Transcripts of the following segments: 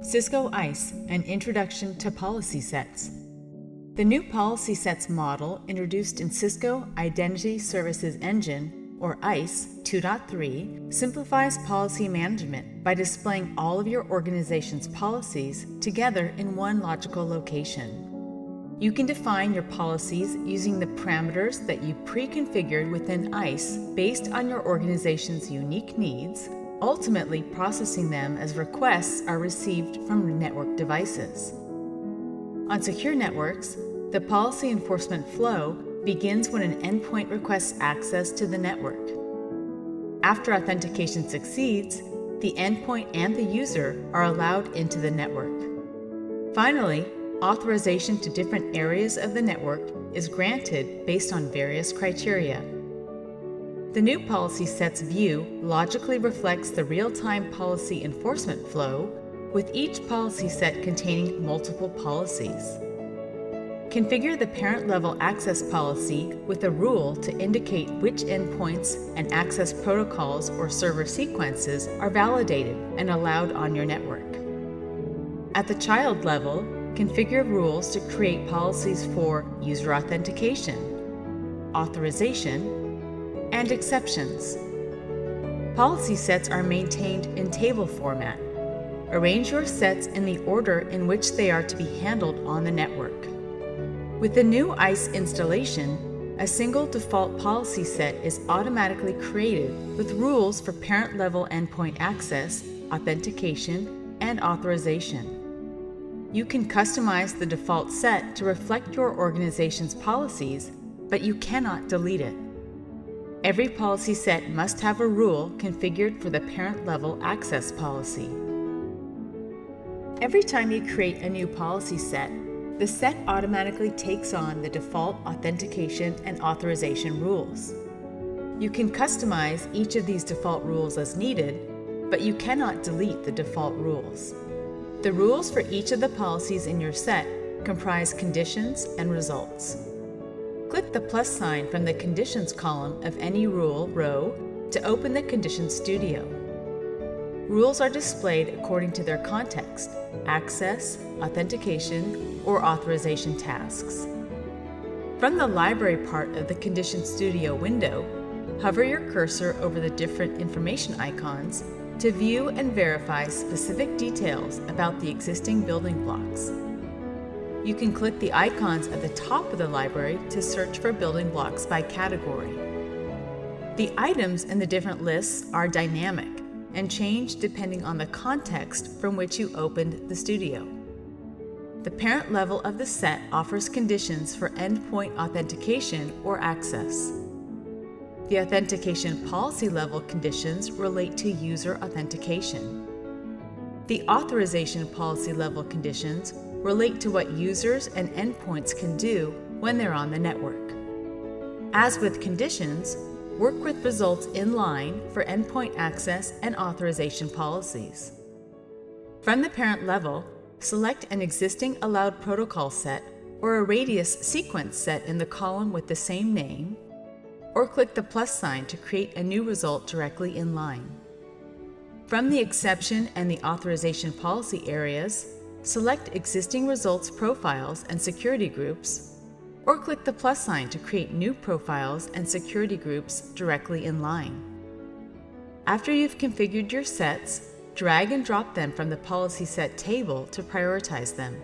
Cisco ISE, an introduction to policy sets. The new policy sets model introduced in Cisco Identity Services Engine, or ISE 2.3, simplifies policy management by displaying all of your organization's policies together in one logical location. You can define your policies using the parameters that you pre-configured within ISE based on your organization's unique needs, ultimately processing them as requests are received from network devices. On secure networks, the policy enforcement flow begins when an endpoint requests access to the network. After authentication succeeds, the endpoint and the user are allowed into the network. Finally, authorization to different areas of the network is granted based on various criteria. The new policy sets view logically reflects the real-time policy enforcement flow, with each policy set containing multiple policies. Configure the parent-level access policy with a rule to indicate which endpoints and access protocols or server sequences are validated and allowed on your network. At the child level, configure rules to create policies for user authentication, authorization, and exceptions. Policy sets are maintained in table format. Arrange your sets in the order in which they are to be handled on the network. With the new ISE installation, a single default policy set is automatically created with rules for parent-level endpoint access, authentication, and authorization. You can customize the default set to reflect your organization's policies, but you cannot delete it. Every policy set must have a rule configured for the parent-level access policy. Every time you create a new policy set, the set automatically takes on the default authentication and authorization rules. You can customize each of these default rules as needed, but you cannot delete the default rules. The rules for each of the policies in your set comprise conditions and results. Click the plus sign from the Conditions column of any rule row to open the Conditions Studio. Rules are displayed according to their context, access, authentication, or authorization tasks. From the Library part of the Conditions Studio window, hover your cursor over the different information icons to view and verify specific details about the existing building blocks. You can click the icons at the top of the library to search for building blocks by category. The items in the different lists are dynamic and change depending on the context from which you opened the studio. The parent level of the set offers conditions for endpoint authentication or access. The authentication policy level conditions relate to user authentication. The authorization policy level conditions relate to what users and endpoints can do when they're on the network. As with conditions, work with results in line for endpoint access and authorization policies. From the parent level, select an existing allowed protocol set or a radius sequence set in the column with the same name, or click the plus sign to create a new result directly in line. From the exception and the authorization policy areas, select existing results profiles and security groups, or click the plus sign to create new profiles and security groups directly in line. After you've configured your sets, drag and drop them from the policy set table to prioritize them.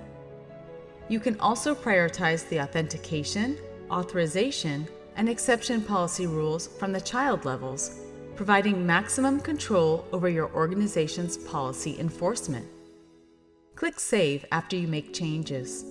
You can also prioritize the authentication, authorization, and exception policy rules from the child levels, providing maximum control over your organization's policy enforcement. Click Save after you make changes.